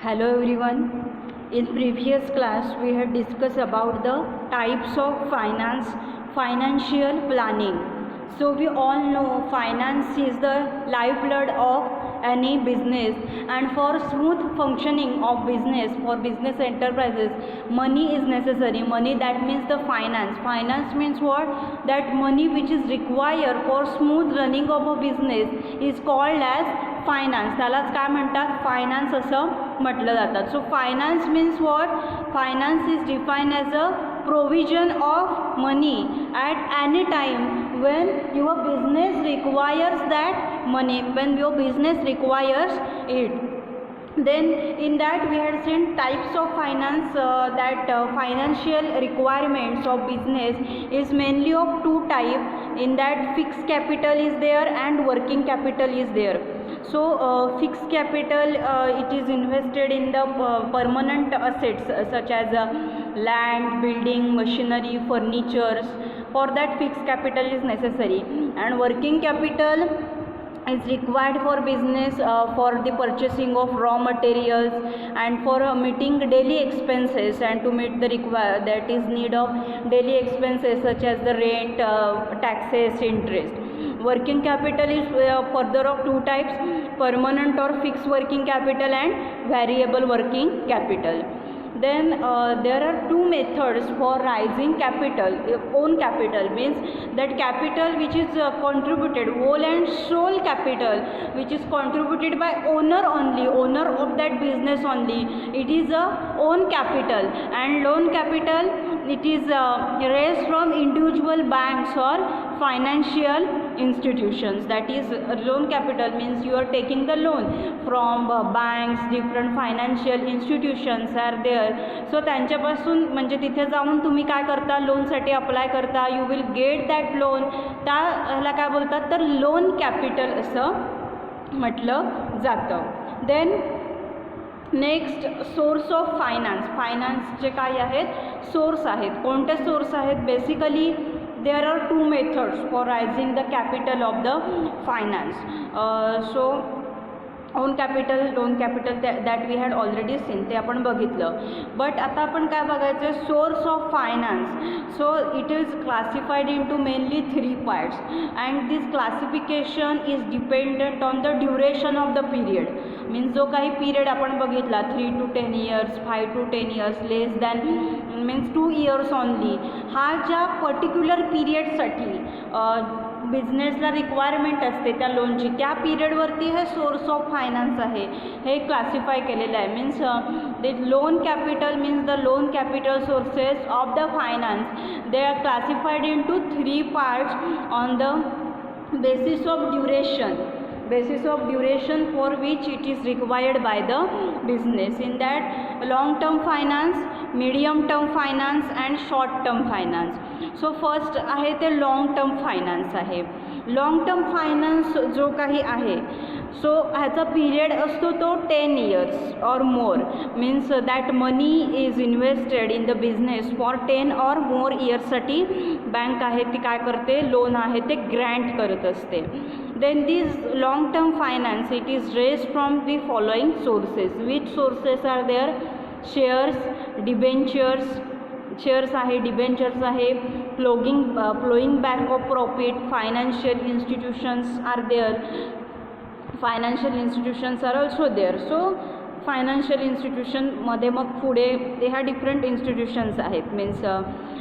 Hello everyone. In previous class we had discussed about the types of financial planning. So we all know finance is the lifeblood of any business, and for smooth functioning of business, for business enterprises, money is necessary. Money, that means the finance means what? That money which is required for smooth running of a business is called as finance. त्यालाच काय म्हणतात? Finance असं म्हटलं जातात. So finance means what? Finance is define as a provision of money at any time when your business requires that money, when your business requires it. Then in that we had seen types of finance, that financial requirements of business is mainly of two type. In that fixed capital is there and working capital is there. So fixed capital, it is invested in the permanent assets such as land, building, machinery, furnitures. For that fixed capital is necessary, and working capital is required for business, for the purchasing of raw materials and for meeting daily expenses, and to meet the that is need of daily expenses such as the rent, taxes, interest. Working capital is further of two types: permanent or fixed working capital and variable working capital. Then there are two methods for raising capital. Own capital means that capital which is contributed, whole and sole capital which is contributed by owner only, owner of that business only, it is a own capital. And loan capital, it is raised from individual banks or financial institutions. That is loan capital means you are taking the loan from banks, different financial institutions are there. So त्यांच्यापासून म्हणजे तिथे जाऊन तुम्ही काय करता? लोनसाठी apply करता. You will get that loan. त्याला काय बोलतात? तर लोन कॅपिटल असं म्हटलं जातं. देन नेक्स्ट सोर्स ऑफ फायनान्सचे काय आहेत? सोर्स आहेत. कोणते सोर्स आहेत? Basically there are two methods for raising the capital of the finance. So own capital, loan capital, that we had already seen, ते आपण बघितलं. बट आता आपण काय बघायचं? Source of finance. So it is classified into mainly three parts, and this classification is dependent on the duration of the period. Means जो काही period आपण बघितला 3 to 10 years, 5 to 10 years, less than means 2 years only, हा ज्या particular पिरियडसाठी बिझनेसला requirement असते त्या लोनची, त्या पिरियडवरती हे सोर्स ऑफ फायनान्स आहे हे क्लासिफाय केलेलं आहे. Means the loan capital means the loan capital sources of the finance, they are classified into 3 parts on the basis of duration for which it is required by the business. In that long term finance, medium term finance and short term finance. So first आहे ते long term finance आहे. long term finance जो काही आहे, so ह्याचा period असतो तो 10 years or more. Means that money is invested in the business for 10 or more yearsसाठी बँक आहे ती काय करते? लोन आहे ते ग्रँट करत असते. Then this long term finance, it is raised from the following sources. Which sources are there? Shares, debentures, shares आहे, डिबेंचर्स आहे, flowing back of profit, financial institutions are there, financial institutions are also there. So financial इन्स्टिट्यूशनमध्ये मग पुढे ह्या different institutions आहेत. Means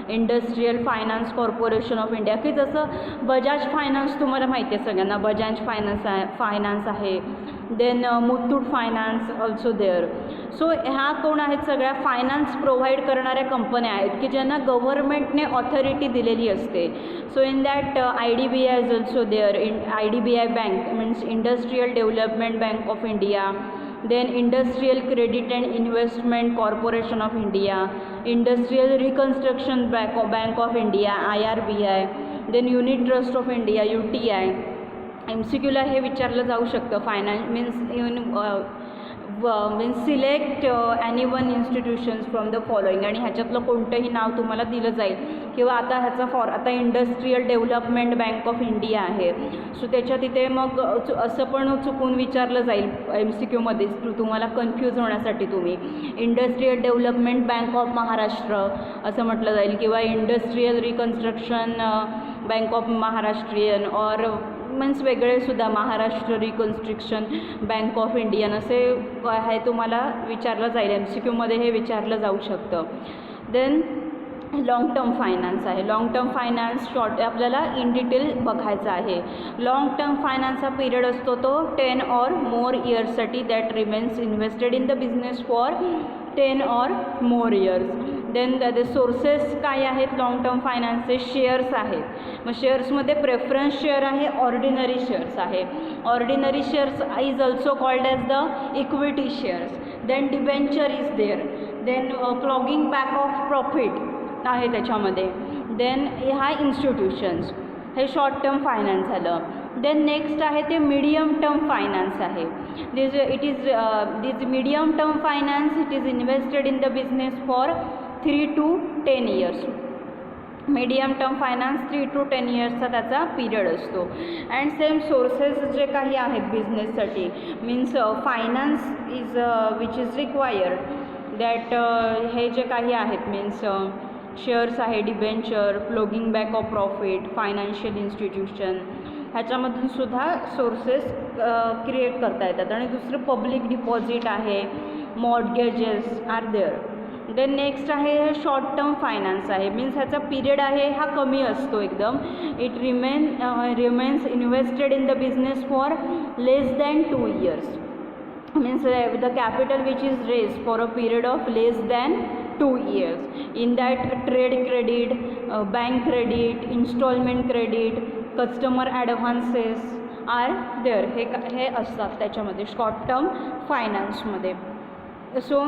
industrial finance corporation of India, की जसं Bajaj finance तुम्हाला माहिती आहे सगळ्यांना, बजाज फायनान्स आहे. Then Muthoot finance also there. So ह्या कोण आहेत? सगळ्या फायनान्स प्रोव्हाइड करणाऱ्या कंपन्या आहेत की ज्यांना गव्हर्नमेंटने ऑथॉरिटी दिलेली असते. So in that IDBI is also there. IDBI bank means industrial development bank of India. Then Industrial Credit and Investment Corporation of India, Industrial Reconstruction Bank of India IRBI, then Unit Trust of India UTI. MCQला हे विचारलं जाऊ शकतं. Finance means means select any one institutions from the following, आणि ह्याच्यातलं कोणतंही नाव तुम्हाला दिलं जाईल. किंवा आता ह्याचा आता industrial development bank of India आहे, सो त्याच्या तिथे मग असं पण चुकून विचारलं जाईल MCQमध्येच तुम्हाला कन्फ्यूज होण्यासाठी. तुम्ही industrial development bank of Maharashtra असं म्हटलं जाईल, किंवा industrial reconstruction bank of Maharashtrian, और मीन्स वेगळेसुद्धा Maharashtra reconstruction bank of Indian असे आहे तुम्हाला विचारलं जाईल. MCQमध्ये हे विचारलं जाऊ शकतं. देन लॉंग टर्म फायनान्स आहे. लॉंग टर्म फायनान्स शॉर्ट आपल्याला इन डिटेल बघायचा आहे. लॉंग टर्म फायनान्सचा पिरियड असतो तो 10 or more इयर्ससाठी, that remains invested in the business for 10 or more years. Then त्याचे सोर्सेस काय आहेत लॉंग टर्म फायनान्सचे? शेअर्स आहेत. मग शेअर्समध्ये प्रेफरन्स शेअर आहे, ऑर्डिनरी शेअर्स आहे. Ordinary shares is also called as the equity shares. Then debenture is there. Then clogging back of profit आहे त्याच्यामध्ये. देन ह्या इन्स्टिट्यूशन्स, हे शॉर्ट टर्म फायनान्स झालं. देन नेक्स्ट आहे ते मीडियम टर्म फायनान्स आहे. दिस medium term finance it is invested in the business for 3 to 10 years. Medium term finance 3 to 10 इयर्सचा त्याचा period असतो. अँड सेम सोर्सेस जे काही आहेत बिझनेससाठी, means finance is which is required that हे जे काही आहेत मीन्स शेअर्स आहे, debenture, flogging back of profit, financial institution, ह्याच्यामधून सुद्धा सोर्सेस क्रिएट करता येतात. आणि दुसरं पब्लिक डिपॉझिट आहे, mortgages are there. Then next आहे हे शॉर्ट टर्म फायनान्स आहे. मीन्स ह्याचा पिरियड आहे हा कमी असतो एकदम. It remains invested in the business for less than 2 years. Means the capital which is raise for a period of less than 2 years. In that trade credit, bank credit, installment credit, customer advances are there. हे असतात त्याच्यामध्ये short term फायनान्समध्ये. So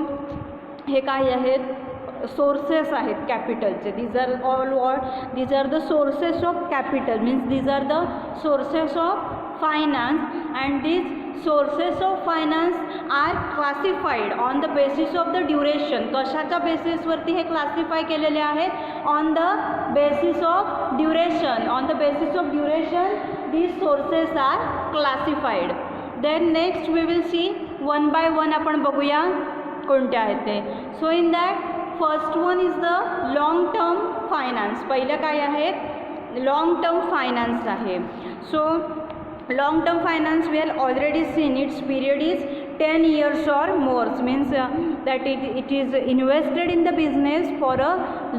हे काय आहेत? Sources आहेत कॅपिटलचे. these are the sources of capital, means these are the sources of finance, and these sources of finance are classified on the basis of the duration. कशाच्या बेसिसवरती हे क्लासिफाय केलेले आहेत? On the basis of duration. On the basis of duration these sources are classified. Then next we will see one by one आपण बघूया कोणते आहेत ते. So in that first one is the long term finance. पहिलं काय आहे? Long term finance आहे. So long term finance we have already seen its period is 10 years or more, means that it is invested in the business for a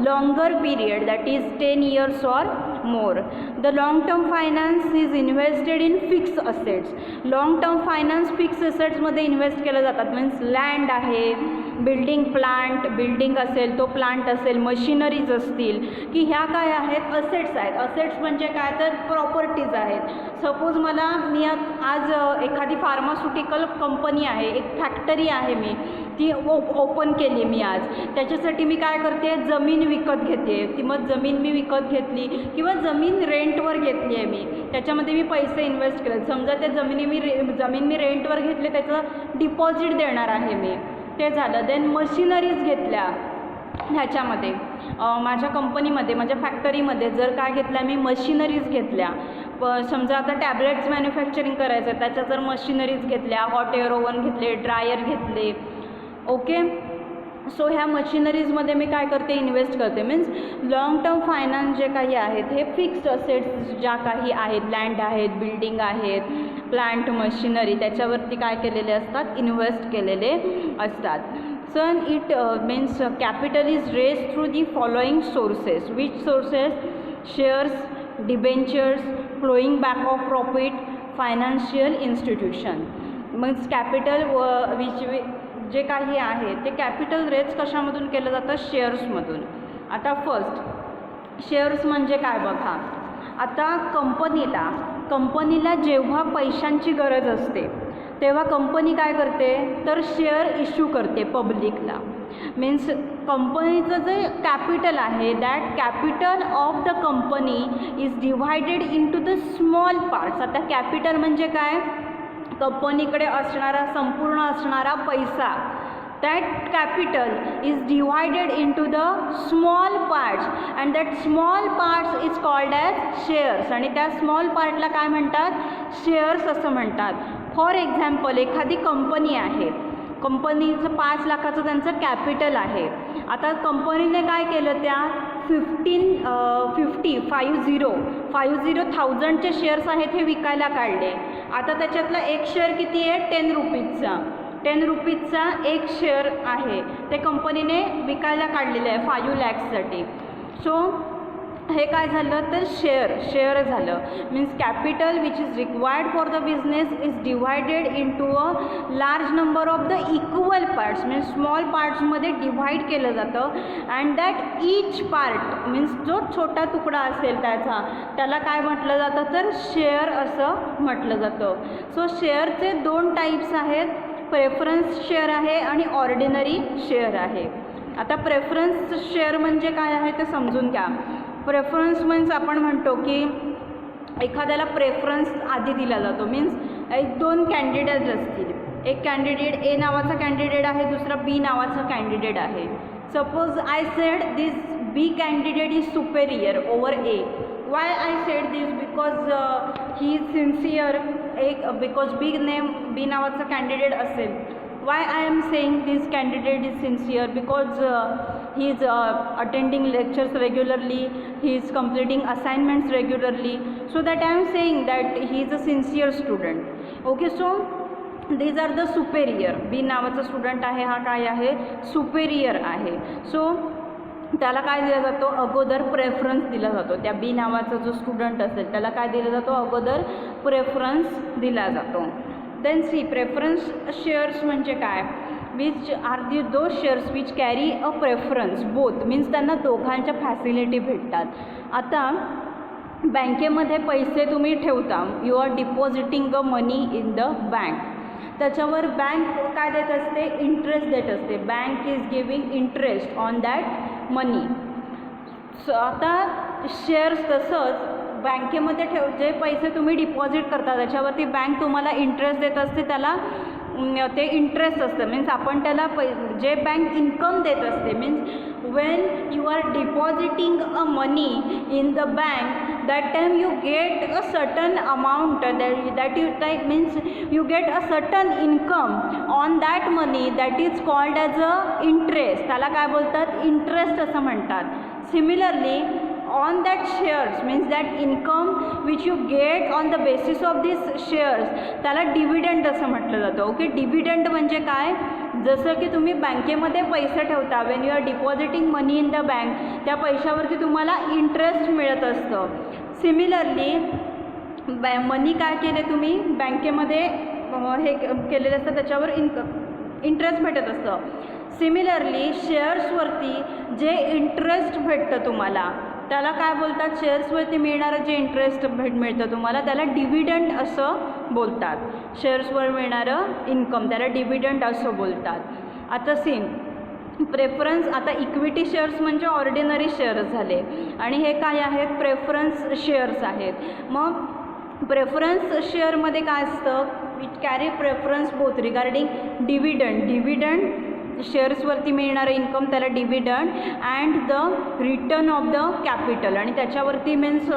longer period, that is 10 years or more. The long term finance is invested in fixed assets. long term finance fixed assets मध्ये invest केलं जातात. Means land आहे, building building असेल, तो plant असेल, machineries असतील, की ह्या काय आहेत? असेट्स आहेत. असेट्स म्हणजे काय? तर प्रॉपर्टीज आहेत. सपोज मी आज एखादी फार्मास्युटिकल कंपनी आहे, एक फॅक्टरी आहे, मी ती ओपन केली मी आज. त्याच्यासाठी मी काय करते? जमीन विकत घेते. ती मग जमीन मी विकत घेतली किंवा जमीन रेंटवर घेतली आहे मी, त्याच्यामध्ये मी पैसे इन्व्हेस्ट केले. समजा त्या जमीन मी रेंटवर घेतले, त्याचं डिपॉझिट देणार आहे मी, ते झालं. देन मशिनरीज घेतल्या ह्याच्यामध्ये, माझ्या कंपनीमध्ये, माझ्या फॅक्टरीमध्ये जर काय घेतल्या मी? मशिनरीज घेतल्या. समजा आता टॅबलेट्स मॅन्युफॅक्चरिंग करायचं आहे, त्याच्या जर मशिनरीज घेतल्या, हॉट एअर ओव्हन घेतले, ड्रायर घेतले, ओके. सो ह्या मशिनरीजमध्ये मी काय करते? इन्व्हेस्ट करते. मीन्स लॉंग टर्म फायनान्स जे काही आहेत हे फिक्स्ड असेट्स ज्या काही आहेत, लँड आहेत, बिल्डिंग आहेत, प्लांट, मशिनरी, त्याच्यावरती काय केलेले असतात? इन्व्हेस्ट केलेले असतात. So it means capital is raise through the following sources. Which sources? Shares, debentures, ploughing back of profit, financial institution. Means capital जे काही आहे ते कॅपिटल रेज कशामधून केलं जातं? शेअर्समधून. आता फर्स्ट शेअर्स म्हणजे काय बघा. आता कंपनीला जेव्हा पैशांची गरज असते तेव्हा कंपनी काय करते? तर शेअर इश्यू करते पब्लिकला. मीन्स कंपनीचं जे कॅपिटल आहे, that capital of the company is divided into the small parts. आता कॅपिटल म्हणजे काय? कंपनीकडे असणारा संपूर्ण असणारा पैसा, that capital is divided into the small parts and that small parts is called as shares. आणि त्या स्मॉल पार्टला काय म्हणतात, शेअर्स असं म्हणतात. फॉर एक्झाम्पल एखादी कंपनी आहे, कंपनीचं 5 लाखाचं त्यांचं कॅपिटल आहे. आता कंपनीने काय केलं, त्या 50,000चे शेअर्स आहेत हे विकायला काढले. आता त्याच्यातला एक शेअर किती आहे, 10 रुपीजचा. 10 रुपीजचा एक शेअर आहे, ते कंपनीने विकायला काढलेलं आहे 5 lakhsसाठी. सो हे काय झालं तर शेअर झालं. Means capital which is required for the business is divided into a large number of the equal parts. Means small पार्ट्समध्ये डिव्हाइड केलं जातं. And that each part means जो छोटा तुकडा असेल त्याला काय म्हटलं जातं तर शेअर असं म्हटलं जातं. सो शेअरचे 2 टाईप्स आहेत, प्रेफरन्स शेअर आहे आणि ऑर्डिनरी शेअर आहे. आता प्रेफरन्स शेअर म्हणजे काय आहे ते समजून घ्या. प्रेफरन्स मीन्स आपण म्हणतो की एखाद्याला प्रेफरन्स आधी दिला जातो. मीन्स 2 कॅन्डिडेट असतील, एक कॅन्डिडेट ए नावाचा कॅन्डिडेट आहे, दुसरा बी नावाचा कॅन्डिडेट आहे. Suppose I said this B candidate is superior over A. Why I said this because he is sincere. Because B नावाचा कॅन्डिडेट असेल. Why I am saying this candidate is sincere because he is attending lectures regularly, he is completing assignments regularly, so that I am saying that he is a sincere student. Okay, so these are the superior. बी नावाचा student आहे, हा काय आहे, superior आहे. So त्याला काय दिला जातो, अगोदर प्रेफरन्स दिला जातो. त्या बी नावाचा जो स्टुडंट असेल त्याला काय दिला जातो, अगोदर प्रेफरन्स दिला जातो. देन सी प्रेफरन्स शेअर्स म्हणजे काय, which are those shares which carry a preference both. Means त्यांना दोघांच्या फॅसिलिटी भेटतात. आता बँकेमध्ये पैसे तुम्ही ठेवता, you are depositing a money in the bank. त्याच्यावर बँक काय देत असते, इंटरेस्ट देत असते. Bank is giving interest on that money. So आता शेअर्स तसंच बँकेमध्ये जे पैसे तुम्ही डिपॉझिट करता त्याच्यावरती बँक तुम्हाला इंटरेस्ट देत असते, त्याला ते इंटरेस्ट असतं. मीन्स आपण त्याला जे बँक इन्कम देत असते. Means when you are depositing a money in the bank that time you get a certain amount that you type means you get a certain income on that money that is called as a interest. त्याला काय बोलतात, interest असं म्हणतात. Similarly on that shares means that income which you get on the basis of these shares त्याला dividend असं म्हटलं जातं. Okay, dividend म्हणजे काय, जसं की तुम्ही बँकेमध्ये पैसे ठेवता, when you are depositing money in the bank, त्या पैशावरती तुम्हाला इंटरेस्ट मिळत असतं. सिमिलरली मनी काय केले तुम्ही बँकेमध्ये हे केलेलं असतं, त्याच्यावर इंटरेस्ट भेटत असतं. सिमिलरली शेअर्सवरती जे इंटरेस्ट भेटतं तुम्हाला त्याला काय बोलतात, शेअर्सवरती मिळणारं जे इंटरेस्ट मिळतं तुम्हाला त्याला डिव्हिडंड असं बोलतात. शेअर्सवर मिळणारं इन्कम त्याला डिव्हिडंड असं बोलतात. आता प्रेफरन्स, आता इक्विटी शेअर्स म्हणजे ऑर्डिनरी शेअर्स झाले आणि हे काय आहेत, प्रेफरन्स शेअर्स आहेत. मग प्रेफरन्स शेअरमध्ये काय असतं, it carry preference both regarding dividend शेअर्सवरती मिळणारं इन्कम त्याला dividend and the return of the capital. आणि त्याच्यावरती means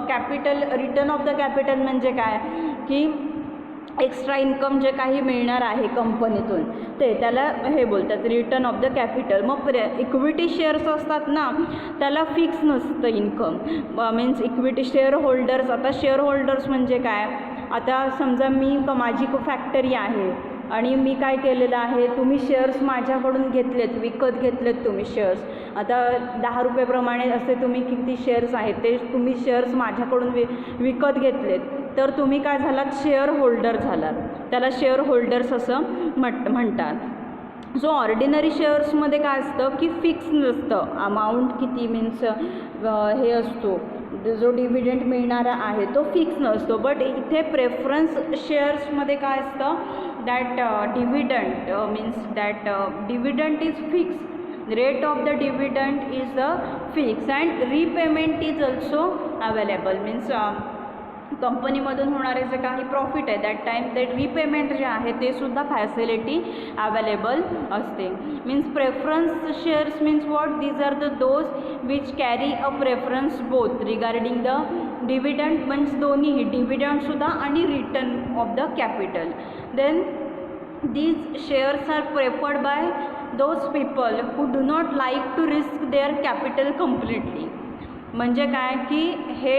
capital, return of the capital म्हणजे काय की एक्स्ट्रा इन्कम जे काही मिळणार आहे कंपनीतून त्याला हे बोलतात रिटर्न ऑफ द कॅपिटल. मग इक्विटी शेअर्स असतात ना त्याला फिक्स नसतं income. Means equity share holders, आता शेअर होल्डर्स म्हणजे काय, आता समजा माझी फॅक्टरी आहे आणि मी काय केलेलं आहे, तुम्ही शेअर्स माझ्याकडून विकत घेतलेत तुम्ही शेअर्स. आता 10 रुपयेप्रमाणे असे तुम्ही किती शेअर्स आहेत ते तुम्ही शेअर्स माझ्याकडून विकत घेतलेत, तर तुम्ही काय झालात, शेअर होल्डर झालात. त्याला शेअर होल्डर्स असं म्हणतात. जो ऑर्डिनरी शेअर्समध्ये काय असतं की फिक्स नसतं अमाऊंट किती, मीन्स हे असतो जो डिव्हिडंड मिळणारा आहे तो फिक्स नसतो. बट इथे प्रेफरन्स शेअर्समध्ये काय असतं, that dividend means that dividend is fix, rate of the dividend is fix and repayment is also available. Means कंपनीमधून होणारे जे काही प्रॉफिट आहे दॅट टाईम ते रिपेमेंट जे आहे ते सुद्धा फॅसिलिटी अवेलेबल असते. Means preference shares means what, these are the those which carry a preference both regarding the dividend, means दोन्हीही डिव्हिडंडसुद्धा आणि return of the capital. Then these shares are preferred by those people who do not like to risk their capital completely. म्हणजे काय की हे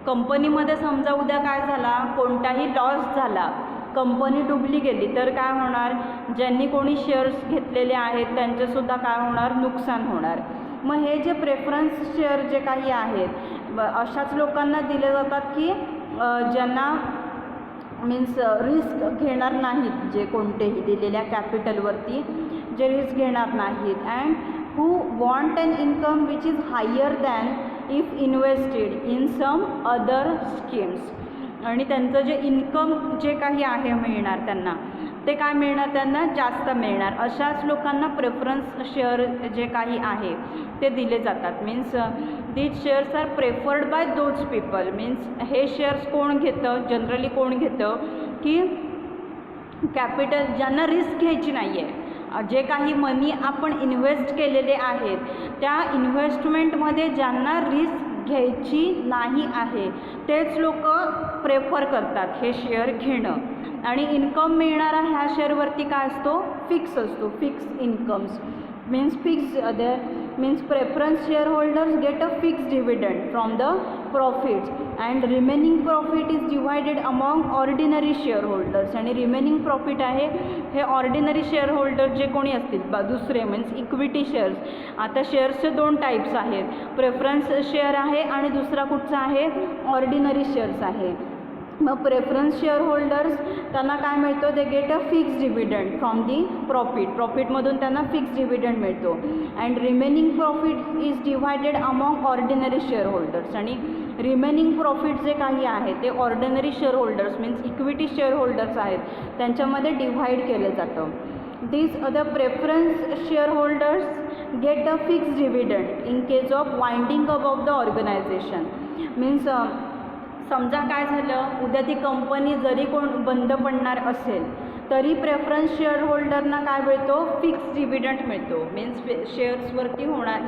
कंपनीमध्ये समजा उद्या काय झाला, कोणताही लॉस झाला, कंपनी डुबली गेली तर काय होणार, ज्यांनी कोणी शेअर्स घेतलेले आहेत त्यांचेसुद्धा काय होणार, नुकसान होणार. मग हे जे प्रेफरन्स शेअर जे काही आहेत अशाच लोकांना दिले जातात की ज्यांना मीन्स रिस्क घेणार नाहीत, जे कोणतेही दिलेल्या कॅपिटलवरती जे रिस्क घेणार नाहीत, and who want an income which is higher than if invested in some other schemes. आणि त्यांचं जे इन्कम जे काही आहे मिळणार त्यांना ते काय मिळणार, त्यांना जास्त मिळणार. अशाच लोकांना प्रेफरन्स शेअर जे काही आहे ते दिले जातात. Means these shares are preferred by those people. Means हे शेअर्स कोण घेतं, जनरली कोण घेतं की कॅपिटल ज्यांना रिस्क घ्यायची नाही आहे, जे काही मनी आपण इन्व्हेस्ट केलेले आहेत त्या इन्व्हेस्टमेंटमध्ये ज्यांना रिस्क घ्यायची नाही आहे तेच लोक प्रेफर करतात हे शेअर घेणं. आणि इन्कम मिळणारा ह्या शेअरवरती काय असतो, फिक्स असतो, fix incomes. Means fix there means preference share holders get a fix dividend from the profits and remaining profit is divided among ordinary share holders. आणि रिमेनिंग प्रॉफिट आहे हे ऑर्डिनरी शेअर होल्डर जे कोणी असतील दुसरे means equity shares. आता शेअर्सचे दोन टाईप्स आहेत, प्रेफरन्स शेअर आहे आणि दुसरा कुठचा आहे, ऑर्डिनरी शेअर्स आहे. मग प्रेफरन्स शेअर होल्डर्स त्यांना काय मिळतो, they get a fix dividend from the प्रॉफिटमधून त्यांना फिक्स डिव्हिडंड मिळतो. And remaining profit is divided among ordinary share holders. आणि रिमेनिंग प्रॉफिट जे काही आहे ते ordinary share holders means equity share holders आहेत त्यांच्यामध्ये डिव्हाइड केलं जातं. These other preference shareholders get a fixed dividend in case of winding up of the organization. Means समजा काय झालं, उद्या ती कंपनी जरी कोण बंद पडणार असेल तरी प्रेफरन्स शेअर होल्डरना काय मिळतो, फिक्स डिव्हिडंड मिळतो. मीन्स शेअर्सवरती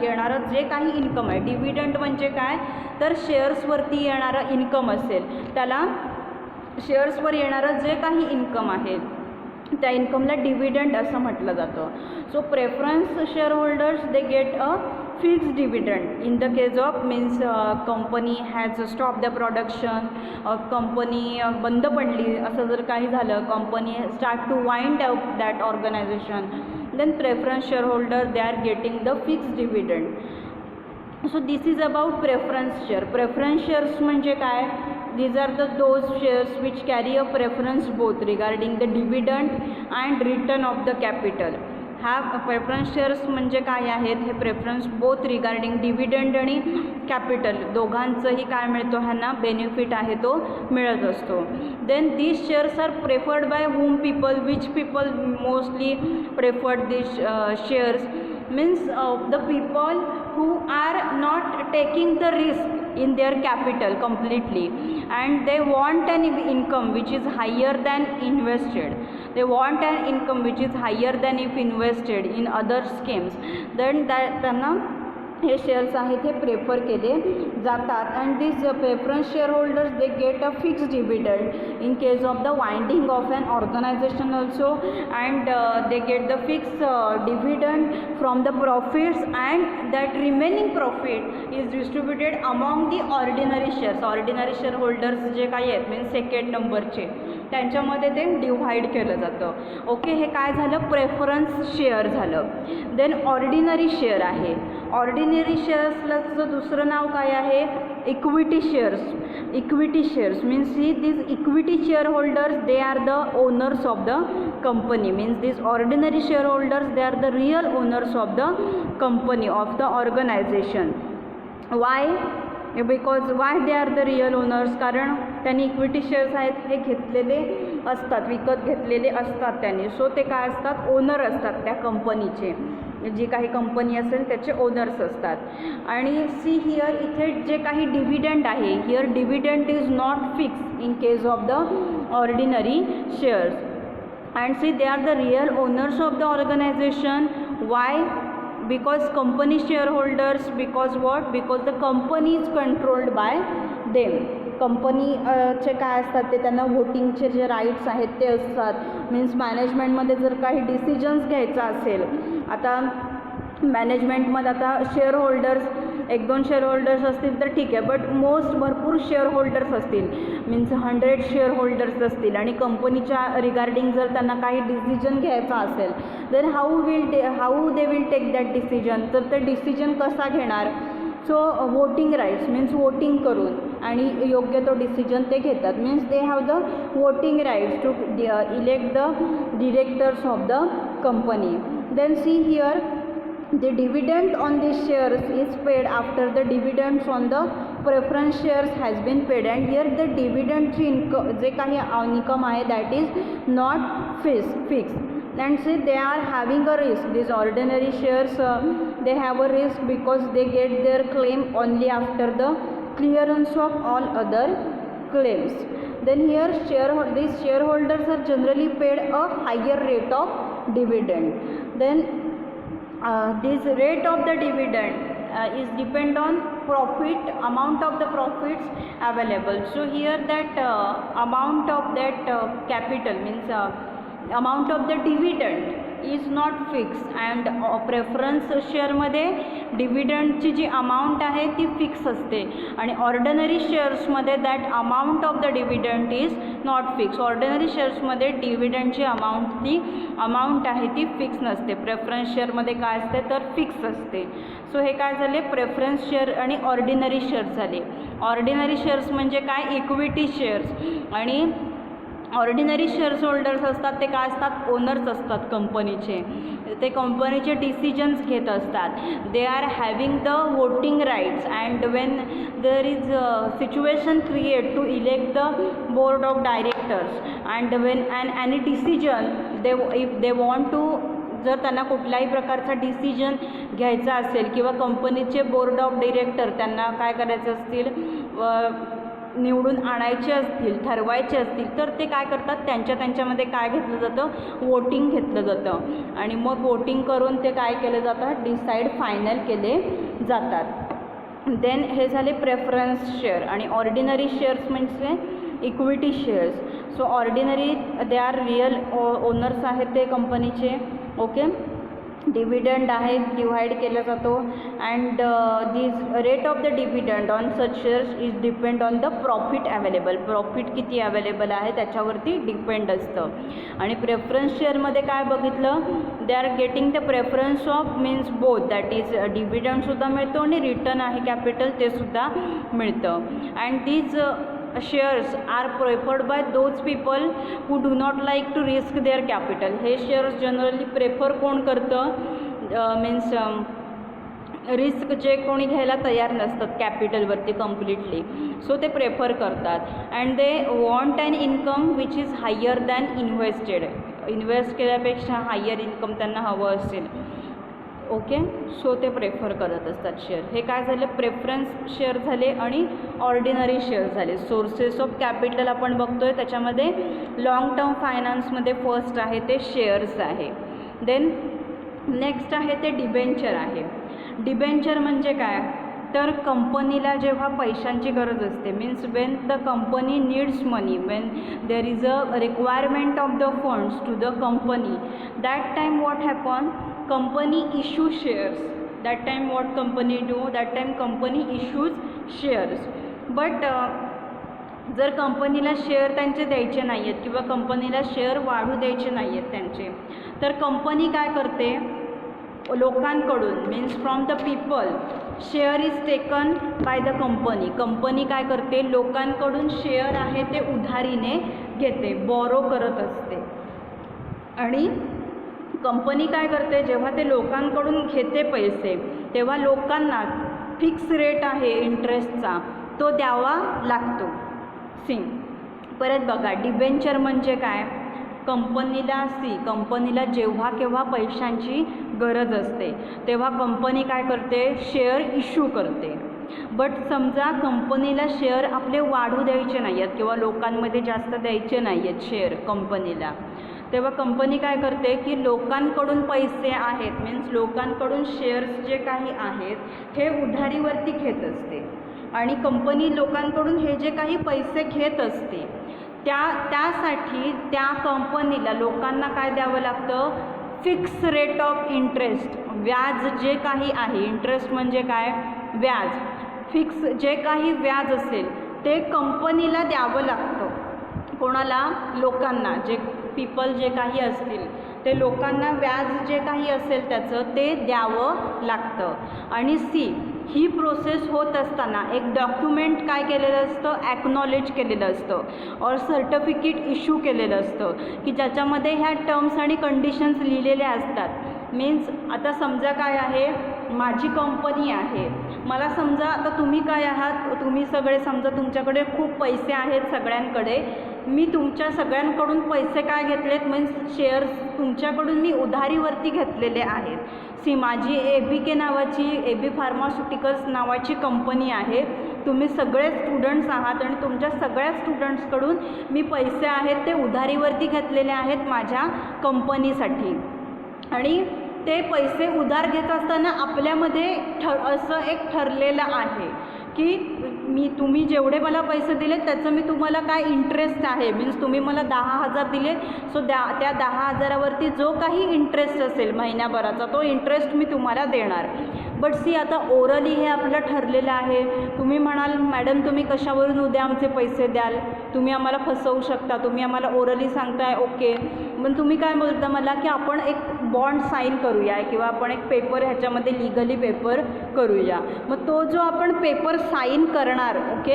येणारं जे काही इन्कम आहे, डिव्हिडंड म्हणजे काय तर शेअर्सवरती येणारं इन्कम असेल त्याला शेअर्सवर येणारं जे काही इन्कम आहे त्या इन्कमला डिव्हिडंड असं म्हटलं जातं. So preference share holders they get a fixed dividend in the case of means company has stop the production, company बंद पडली असं जर काही झालं, company start to wind up that organisation, then preference share holder they are getting the fixed dividend. So this is about preference share. Preference shares म्हणजे काय, these are the those shares which carry a preference both regarding the dividend and return of the capital. हा preference shares म्हणजे काय आहेत, हे preference both regarding dividend आणि capital दोघांचंही काय मिळतो, ह्यांना बेनिफिट आहे तो मिळत असतो. Then these shares are preferred by whom people, which people mostly preferred these shares means the people who are not taking the risk in their capital completely and they want an income which is higher than invested. They want an income which is higher than if invested in other schemes. Then that त्यांना हे shares आहेत हे prefer केले जातात. And this preference share holders they get a fix dividend in case of the winding of an organisation also and they get the fix dividend from the profits and that remaining profit is distributed among the ordinary shares. Ordinary share holders जे काही आहेत means second नंबरचे त्यांच्यामध्ये ते divide केलं जातं. Okay, हे काय झालं, प्रेफरन्स शेअर झालं. देन ऑर्डिनरी शेअर आहे. ऑर्डिनरी शेअर्सचं दुसरं नाव काय आहे, equity shares. Equity shares means this equity share holders they are the owners of the company. Means this ordinary share holders they are the real owners of the company, of the organisation. Why, because why they are the real owners, कारण त्यांनी equity shares आहेत हे घेतलेले असतात, विकत घेतलेले असतात त्यांनी. सो ते काय असतात, ओनर असतात त्या कंपनीचे. जी काही कंपनी असेल त्याचे ओनर्स असतात. आणि सी हिअर इथे जे काही डिव्हिडंड आहे, here dividend is not fix in case of the ordinary shares. And see, they are the real owners of the organization. Why? Because company shareholders, because what? Because the company is controlled by them. कंपनीचे काय असतात ते त्यांना वोटिंगचे जे rights आहेत ते असतात. Means मॅनेजमेंटमध्ये जर काही डिसिजन्स घ्यायचा असेल, आता मॅनेजमेंटमध्ये आता शेअर होल्डर्स 1-2 शेअर होल्डर्स असतील तर ठीक आहे, बट भरपूर शेअर होल्डर्स असतील, मीन्स 100 शेअर होल्डर्स असतील आणि कंपनीच्या रिगार्डिंग जर त्यांना काही डिसिजन घ्यायचा असेल, then how they will take that decision. तर ते डिसिजन कसा घेणार? So voting rights means voting करून आणि योग्य तो डिसिजन ते घेतात. Means they have the voting rights to elect the directors of the company. Then see here the dividend on these shares is paid after the dividends on the preference shares has been paid. And here the dividend जे काही income आहे that is not fixed. And see, they are having a risk. These ordinary shares they have a risk because they get their claim only after the clearance of all other claims. Then here these shareholders are generally paid a higher rate of dividend. Then this rate of the dividend is depend on amount of the profits available. So here that amount of that capital means amount of the dividend is not fixed. and preference शेअरमध्ये डिव्हिडंडची जी amount आहे ती fix असते आणि ordinary शेअर्समध्ये that amount of the dividend is not fix. Ordinary शेअर्समध्ये डिव्हिडंडची amount आहे ती fix नसते. प्रेफरन्स शेअरमध्ये काय असते तर फिक्स असते. सो हे काय झाले? प्रेफरन्स शेअर आणि ऑर्डिनरी शेअर्स झाले. ऑर्डिनरी शेअर्स म्हणजे काय? Equity shares. आणि ऑर्डिनरी शेअर्स होल्डर्स असतात ते काय असतात? ओनर्स असतात कंपनीचे. ते कंपनीचे डिसिजन्स घेत असतात. They are having the voting rights and when there is situation create to elect the board of directors and when any decision if they want to, जर त्यांना कुठल्याही प्रकारचा डिसिजन घ्यायचा असेल किंवा कंपनीचे बोर्ड ऑफ डिरेक्टर त्यांना काय करायचं असतील, निवडून आणायचे असतील, ठरवायचे असतील, तर ते काय करतात? त्यांच्यामध्ये काय घेतलं जातं? वोटिंग घेतलं जातं आणि मग वोटिंग करून ते काय केलं जातं? डिसाईड फायनल केले जातात. देन हे झाले प्रेफरन्स शेअर. आणि ऑर्डिनरी शेअर्स म्हणजे equity shares. So ordinary they are real owners आहेत ते कंपनीचे. ओके, डिव्हिडंड आहे डिव्हाइड केला जातो. And this rate of the dividend on such shares is depend on the profit available. Profit किती available आहे त्याच्यावरती डिपेंड असतं. आणि प्रेफरन्स शेअरमध्ये काय बघितलं? They are getting the preference of means both, that is डिव्हिडंडसुद्धा मिळतो आणि रिटर्न आहे कॅपिटल ते सुद्धा मिळतं. And these shares are preferred by those people who do not like to risk their capital. हे शेअर्स जनरली प्रेफर कोण करतं? मीन्स रिस्क जे कोणी घ्यायला तयार नसतात कॅपिटलवरती कम्प्लिटली, सो ते प्रेफर करतात. And they want an income which is higher than invested. Invest केल्यापेक्षा हायर इन्कम त्यांना हवं असेल. ओके, सो ते प्रेफर करत असतात शेअर. हे काय झालं? प्रेफरन्स शेअर झाले आणि ऑर्डिनरी शेअर झाले. सोर्सेस ऑफ कॅपिटल आपण बघतोय त्याच्यामध्ये लॉंग टर्म फायनान्समध्ये फर्स्ट आहे ते शेअर्स आहे. देन नेक्स्ट आहे ते डिबेंचर आहे. डिबेंचर म्हणजे काय? तर कंपनीला जेव्हा पैशांची गरज असते, means when the company needs money, when there is a requirement of the funds to the company, that time what happen? Company issue shares. That time what company do? That time company issues shares. But जर कंपनीला share त्यांचे द्यायचे नाही आहेत किंवा कंपनीला share वाढू द्यायचे नाही आहेत त्यांचे, तर कंपनी काय करते? लोकांकडून means from the people share is taken by the company. Company काय करते? लोकांकडून शेअर आहे ते उधारीने घेते, बॉरो करत असते. आणि कंपनी काय करते? जेव्हा ते लोकांकडून घेते पैसे, तेव्हा लोकांना फिक्स रेट आहे इंटरेस्टचा तो द्यावा लागतो. परत बघा, डिबेंचर म्हणजे काय? कंपनीला जेव्हा केव्हा पैशांची गरज असते तेव्हा कंपनी काय करते, शेअर इश्यू करते. बट समजा कंपनीला शेअर आपले वाढू द्यायचे नाही आहेत किंवा लोकांमध्ये जास्त द्यायचे नाही आहेत शेअर कंपनीला, तेव्हा कंपनी काय करते की लोकांकडून पैसे आहेत, मीन्स लोकांकडून शेअर्स जे काही आहेत हे उधारीवरती घेत असते आणि कंपनी लोकांकडून हे जे काही पैसे घेत असते त्यासाठी त्या कंपनीला लोकांना काय द्यावं लागतं, फिक्स रेट ऑफ इंटरेस्ट, व्याज जे काही आहे, इंटरेस्ट म्हणजे काय, व्याज, फिक्स जे काही व्याज असेल ते कंपनीला द्यावं लागतं. कोणाला, लोकांना, जे पीपल जे काही असतील ते लोकांना व्याज जे काही असेल त्याचं ते द्यावं लागतं. आणि ही प्रोसेस होत असताना एक डॉक्युमेंट काय केलेलं असतं, ॲक्नॉलेज केलेलं असतं और सर्टिफिकेट इश्यू केलेलं असतं की ज्याच्यामध्ये ह्या टर्म्स आणि कंडिशन्स लिहिलेल्या असतात. मीन्स आता समजा काय आहे, माझी कंपनी आहे, मला समजा आता तुम्ही काय आहात, तुम्ही सगळे समजा तुमच्याकडे खूप पैसे आहेत सगळ्यांकडे, मी तुमच्या सगळ्यांकडून पैसे काय घेतलेत, मीन्स शेअर्स तुमच्याकडून मी उधारीवरती घेतलेले आहेत. माझी ABK नावाची, AB फार्मास्युटिकल्स नावाची कंपनी आहे, तुम्ही सगळे स्टुडंट्स आहात आणि तुमच्या सगळ्या स्टुडंट्सकडून मी पैसे आहेत ते उधारीवरती घेतलेले आहेत माझ्या कंपनीसाठी. आणि ते पैसे उधार घेत असताना आपल्यामध्ये असं एक ठरलेलं आहे की तुम्ही जेवढे मला पैसे दिले त्याचं मी तुम्हाला काय इंटरेस्ट आहे, मीन्स तुम्ही मला 10,000 दिले, सो त्या 10,000वरती जो काही इंटरेस्ट असेल महिन्याभराचा तो इंटरेस्ट मी तुम्हाला देणार. बट आता ओरली हे आपलं ठरलेलं आहे. तुम्ही म्हणाल मॅडम तुम्ही कशावरून उद्या आमचे पैसे द्याल, तुम्ही आम्हाला फसवू शकता, तुम्ही आम्हाला ओरली सांगताय, ओके, पण तुम्ही काय बोलता मला की आपण एक बॉन्ड साईन करूया किंवा आपण एक पेपर ह्याच्यामध्ये लिगली पेपर करूया. मग तो जो आपण पेपर साईन करणार, ओके,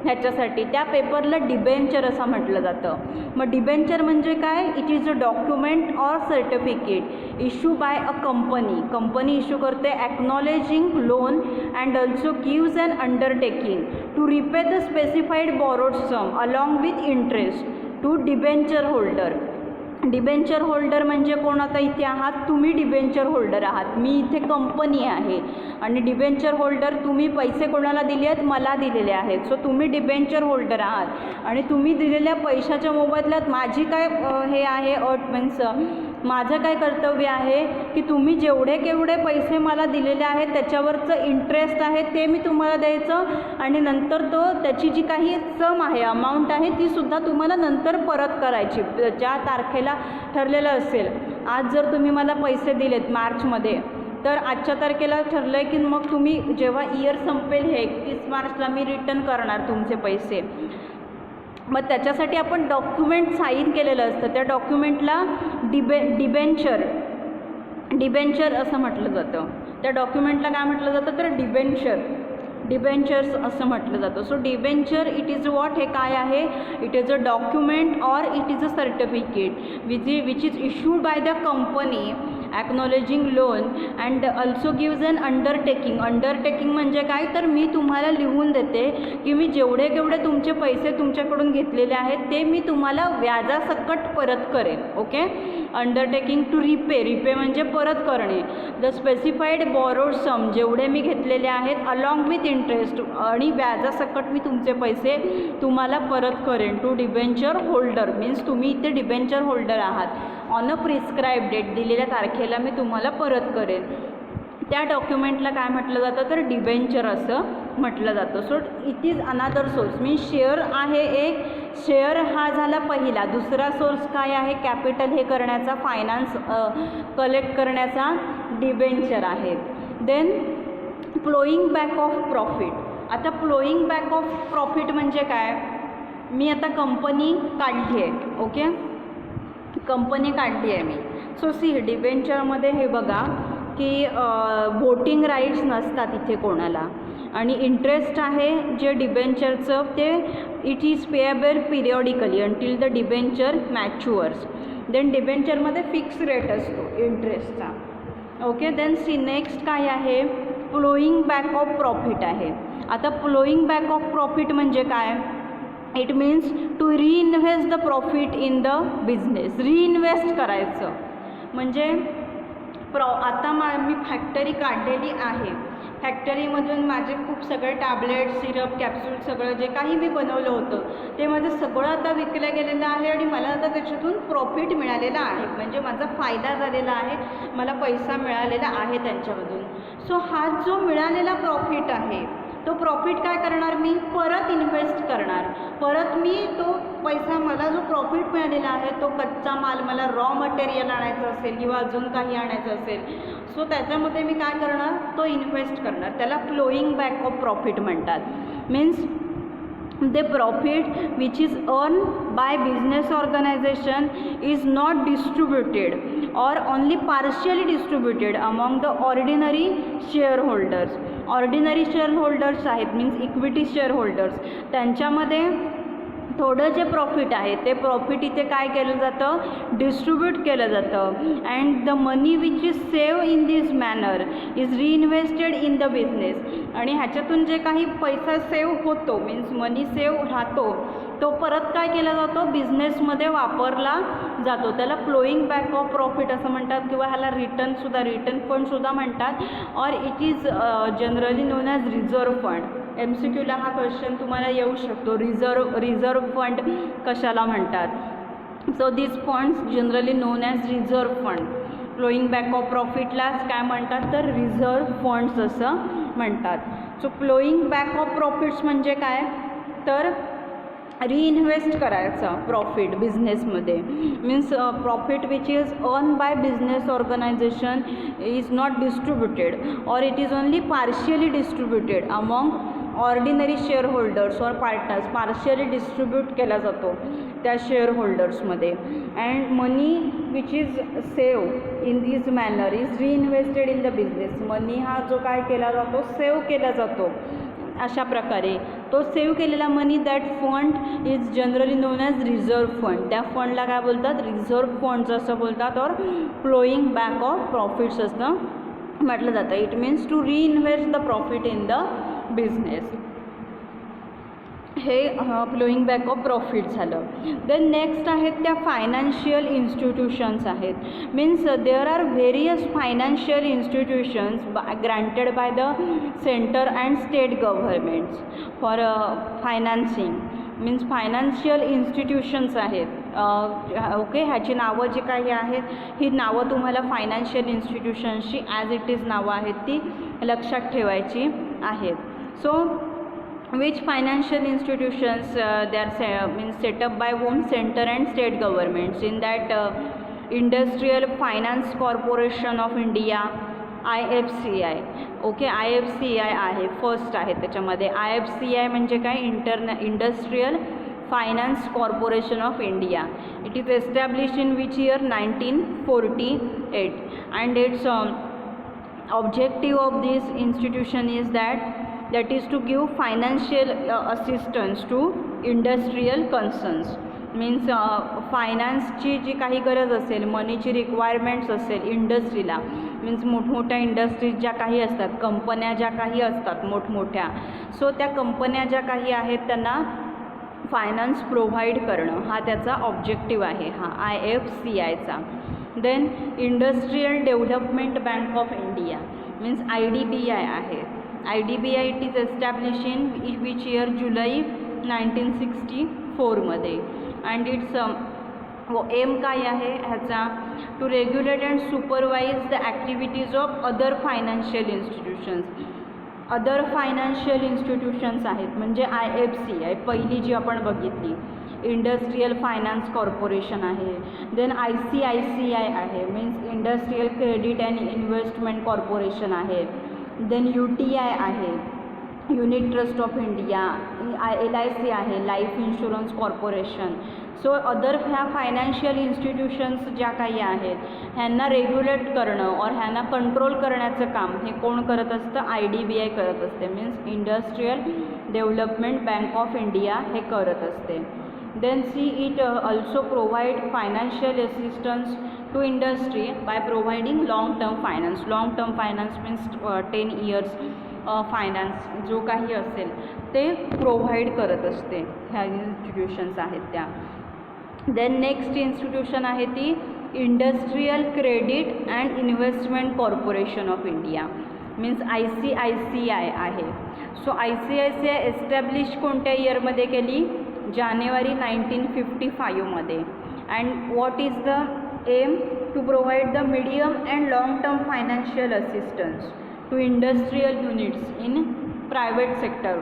ह्याच्यासाठी त्या पेपरला डिबेंचर असं म्हटलं जातं. मग डिबेंचर म्हणजे काय, it is a document or certificate issue by a company issue करते acknowledging loan and also gives an undertaking to repay the specified borrowed sum along with interest to debenture holder. Debenture holder म्हणजे कोण, आता इथे आहात तुम्ही debenture holder आहात, मी इथे company आहे आणि डिबेंचर होल्डर तुम्ही पैसे कोणाला दिले आहेत, मला दिलेले आहेत, सो तुम्ही डिबेंचर होल्डर आहात आणि तुम्ही दिलेल्या पैशाच्या मोबदल्यात माझी काय हे आहे अट, मीन्स माझं काय कर्तव्य आहे की तुम्ही जेवढे केवढे पैसे मला दिलेले आहेत त्याच्यावरचं इंटरेस्ट आहे ते मी तुम्हाला द्यायचं आणि नंतर त्याची जी काही सम आहे, अमाऊंट आहे, ती सुद्धा तुम्हाला नंतर परत करायची ज्या तारखेला ठरलेलं असेल. आज जर तुम्ही मला पैसे दिलेत मार्चमध्ये, तर आजच्या तारखेला ठरलं आहे की मग तुम्ही जेव्हा इयर संपेल हे 31 मार्चला मी रिटर्न करणार तुमचे पैसे. मग त्याच्यासाठी आपण डॉक्युमेंट साईन केलेलं असतं, त्या डॉक्युमेंटला डिबेंचर असं म्हटलं जातं. त्या डॉक्युमेंटला काय म्हटलं जातं, तर डिबेंचर्स असं म्हटलं जातं. So debenture it is what, हे काय आहे, it is a document or it is a certificate which is issued by the company acknowledging loan and also gives an undertaking म्हणजे काय, तर मी तुम्हाला लिहून देते की मी जेवढे केवढे तुमचे पैसे तुमच्याकडून घेतलेले आहेत ते मी तुम्हाला व्याजासकट परत करेन. ओके, अंडरटेकिंग टू रिपे म्हणजे परत करणे. द स्पेसिफाईड बॉरोड सम, जेवढे मी घेतलेले आहेत अलॉंग विथ इंटरेस्ट आणि व्याजासकट मी तुमचे पैसे तुम्हाला परत करेन. टू डिबेंचर होल्डर मीन्स तुम्ही इथे डिबेंचर होल्डर आहात. ऑन अ प्रिस्क्राईब डेट, दिलेल्या तारखेला मी तुम्हाला परत करेन. त्या डॉक्युमेंटला काय म्हटलं जातं, तर डिबेंचर असं म्हटलं जातं. So it is another source, means share आहे एक, शेअर हा झाला पहिला. दुसरा सोर्स काय आहे, कॅपिटल हे करण्याचा, फायनान्स कलेक्ट करण्याचा डिबेंचर आहे. Then flowing back of profit. आता फ्लोईंग बॅक ऑफ प्रॉफिट म्हणजे काय, मी आता कंपनी काढली आहे, ओके, कंपनी काढली आहे मी. सो डिबेंचरमध्ये हे बघा की वोटिंग राईट्स नसतात इथे कोणाला आणि इंटरेस्ट आहे जे डिबेंचरचं ते it is payable periodically until the debenture matures. Then डिबेंचरमध्ये फिक्स रेट असतो इंटरेस्टचा. ओके, देन नेक्स्ट काय आहे, फ्लोईंग बॅक ऑफ प्रॉफिट आहे. आता फ्लोईंग बॅक ऑफ प्रॉफिट म्हणजे काय, it means to reinvest the profit in the business. Reinvest करायचं म्हणजे आता मी फॅक्टरी काढलेली आहे. फॅक्टरीमधून माझे खूप सगळे टॅबलेट, सिरप, कॅप्सूल सगळं जे काही मी बनवलं होतं ते माझं सगळं आता विकलं गेलेलं आहे आणि मला आता त्याच्यातून प्रॉफिट मिळालेला आहे. म्हणजे माझा फायदा झालेला आहे, मला पैसा मिळालेला आहे त्यांच्यामधून. सो हा जो मिळालेला प्रॉफिट आहे तो प्रॉफिट काय करणार मी? परत इन्व्हेस्ट करणार. परत मी तो पैसा, मला जो प्रॉफिट मिळालेला आहे तो कच्चा माल, मला रॉ मटेरियल आणायचं असेल किंवा अजून काही आणायचं असेल, सो त्याच्यामध्ये मी काय करणार? तो इन्व्हेस्ट करणार. त्याला फ्लोईंग बॅक ऑफ प्रॉफिट म्हणतात. Means the profit which is earned by business organization is not distributed or only partially distributed among the ordinary shareholders. Ordinary shareholders आहेत, मीन्स इक्विटी शेअरहोल्डर्स, त्यांच्यामध्ये थोडं जे प्रॉफिट आहे ते profit इथे काय केलं जातं? डिस्ट्रीब्यूट केलं जातं. And the money which is save in this manner is reinvested in the business. आणि ह्याच्यातून जे काही पैसा सेव्ह होतो, मीन्स मनी सेव्ह राहतो, तो परत काय केला जातो? बिझनेसमध्ये वापरला जातो. त्याला फ्लोईंग बॅक ऑफ प्रॉफिट असं म्हणतात किंवा ह्याला रिटर्न फंडसुद्धा म्हणतात. Or it is generally known as reserve fund. MCQला हा क्वेश्चन तुम्हाला येऊ शकतो, रिझर्व्ह फंड कशाला म्हणतात. So this funds generally known as reserve fund. Flowing back of प्रॉफिटलाच काय म्हणतात? तर रिझर्व्ह फंड्स असं म्हणतात. So flowing back of profits म्हणजे काय? तर रिइन्व्हेस्ट करायचं प्रॉफिट बिझनेसमध्ये. Means profit which is earn by business organisation is not distributed or it is only partially distributed among ordinary shareholders or partners. Partially distribute केला जातो त्या शेअरहोल्डर्समध्ये. And money which is save in this manner is reinvested in the business. Money हा जो काय केला जातो? Save केला जातो. अशा प्रकारे तो सेव्ह केलेला money, that fund is generally known as reserve fund. त्या फंडला काय बोलतात? रिझर्व्ह फंड्स असं बोलतात. और फ्लोईंग बॅक ऑफ प्रॉफिट्स असं म्हटलं जातं. It means to reinvest the profit in the business. हे फ्लोईंग बॅक ऑफ प्रॉफिट झालं. देन नेक्स्ट आहेत त्या फायनान्शियल इन्स्टिट्यूशन्स आहेत. Means there are various financial institutions granted by the centre and state governments for financing. Means financial institutions आहेत. Okay, ह्याची नावं जी काही आहेत ही नावं तुम्हाला फायनान्शियल इन्स्टिट्यूशन्सची ॲज इट इज नावं आहेत ती लक्षात ठेवायची आहेत. So which financial institutions they are means set up by whom? Center and state governments. In that Industrial Finance Corporation of India, IFCI. Okay, IFCI आहे फर्स्ट आहे त्याच्यामध्ये. IFCI म्हणजे काय? Industrial finance corporation of India. It is established in which year? 1948. And it's objective of this institution is that is to give financial assistance to industrial concerns. Means फायनान्सची जी काही गरज असेल, मनीची रिक्वायरमेंट्स असेल इंडस्ट्रीला, मीन्स मोठमोठ्या industries ज्या काही असतात, कंपन्या ज्या काही असतात मोठमोठ्या, सो त्या कंपन्या ज्या काही आहेत त्यांना फायनान्स प्रोव्हाइड करणं हा त्याचा ऑब्जेक्टिव्ह आहे, हा IFCIचा. Then industrial development bank of India means IDBI आहे. IDBI it is establish in which year? जुलै 1964 मध्ये. अँड इट्स एम काय आहे ह्याचा? To regulate and supervise the activities of other financial institutions. Other financial institutions आहेत म्हणजे IFCI पहिली जी आपण बघितली. इंडस्ट्रियल फायनान्स कॉर्पोरेशन आहे. देन ICICI आहे means industrial credit and investment corporation आहे. देन UTI आहे, unit trust of India. LIC आहे, life insurance corporation. So other ह्या फायनान्शियल इन्स्टिट्यूशन्स ज्या काही आहेत ह्यांना रेग्युलेट करणं और ह्यांना कंट्रोल करण्याचं काम हे कोण करत असतं? IDBI करत असते. Means industrial development bank of India हे करत असते. Then it also provide financial assistance to industry by providing long term finance. Long term finance means 10 years finance जो काही असेल ते प्रोव्हाइड करत असते ह्या इन्स्टिट्यूशन्स आहेत त्या. देन नेक्स्ट इन्स्टिट्यूशन आहे ती industrial credit and investment corporation of India, means ICICI आहे. सो ICICI एस्टॅब्लिश कोणत्या इयरमध्ये केली? जानेवारी 1955मध्ये. And what is the aim? To provide the medium and long term financial assistance to industrial units in private sector.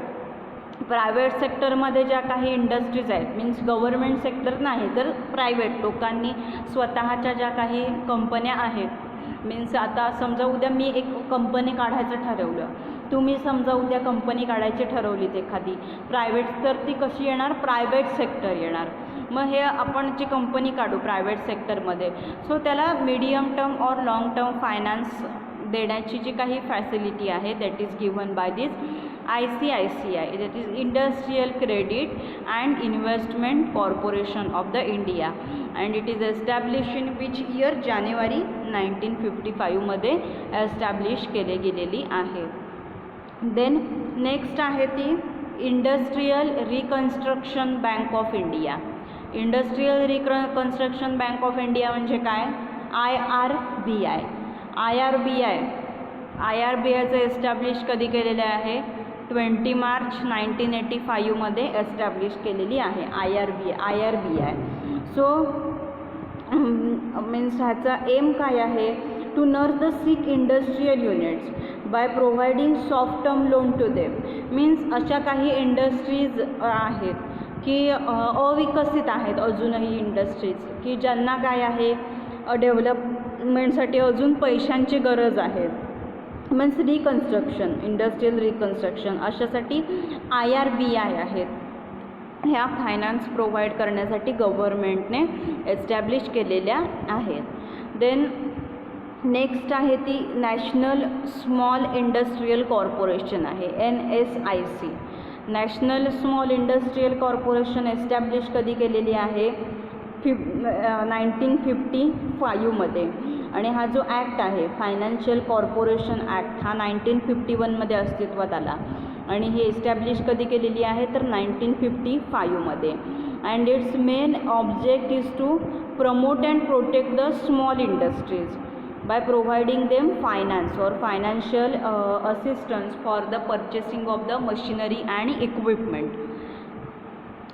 Private सेक्टरमध्ये ज्या काही industries आहेत, मीन्स गव्हर्मेंट सेक्टर नाही तर प्रायव्हेट लोकांनी स्वतःच्या ज्या काही कंपन्या आहेत, मीन्स आता समजा उद्या मी एक कंपनी काढायचं ठरवलं, तुम्ही समजा उद्या कंपनी काढायची ठरवलीत एखादी प्रायव्हेट, तर ती कशी येणार? प्रायव्हेट सेक्टर येणार. मग हे आपण जी कंपनी काढू प्रायव्हेट सेक्टरमध्ये, सो त्याला मीडियम टर्म और लाँग टर्म फायनान्स देण्याची जी काही फॅसिलिटी आहे that is given by this ICICI, that is Industrial Credit and Investment Corporation of the India, and it is established in which year? जानेवारी 1955मध्ये establish केले गेलेली आहे. देन नेक्स्ट आहे ती industrial reconstruction bank of India. Industrial reconstruction bank of India म्हणजे काय? IRBIचं establish कधी केलेलं आहे? 20 मार्च 1985मध्ये एस्टॅब्लिश केलेली आहे IRBI. सो मीन्स ह्याचा एम काय आहे? To nurse the sick industrial units by providing soft term loan to them. Means अशा काही इंडस्ट्रीज आहेत की अविकसित आहेत अजूनही इंडस्ट्रीज, की ज्यांना काय आहे डेव्हलपमेंटसाठी अजून पैशांची गरज आहे. मीन्स रिकन्स्ट्रक्शन, इंडस्ट्रियल रिकन्स्ट्रक्शन अशासाठी IRBI आहेत. ह्या फायनान्स प्रोव्हाइड करण्यासाठी गव्हर्मेंटने एस्टॅब्लिश केलेल्या आहेत. देन नेक्स्ट आहे ती नॅशनल स्मॉल इंडस्ट्रियल कॉर्पोरेशन आहे, NSIC. National small industrial corporation establish कधी केलेली आहे? 1955मध्ये. आणि हा जो ॲक्ट आहे फायनान्शियल कॉर्पोरेशन ॲक्ट हा 1951मध्ये अस्तित्वात आला आणि ही एस्टॅब्लिश कधी केलेली आहे? तर 1955मध्ये. And its main object is to promote and protect the small industries by providing them finance or financial assistance for the purchasing of the machinery and equipment.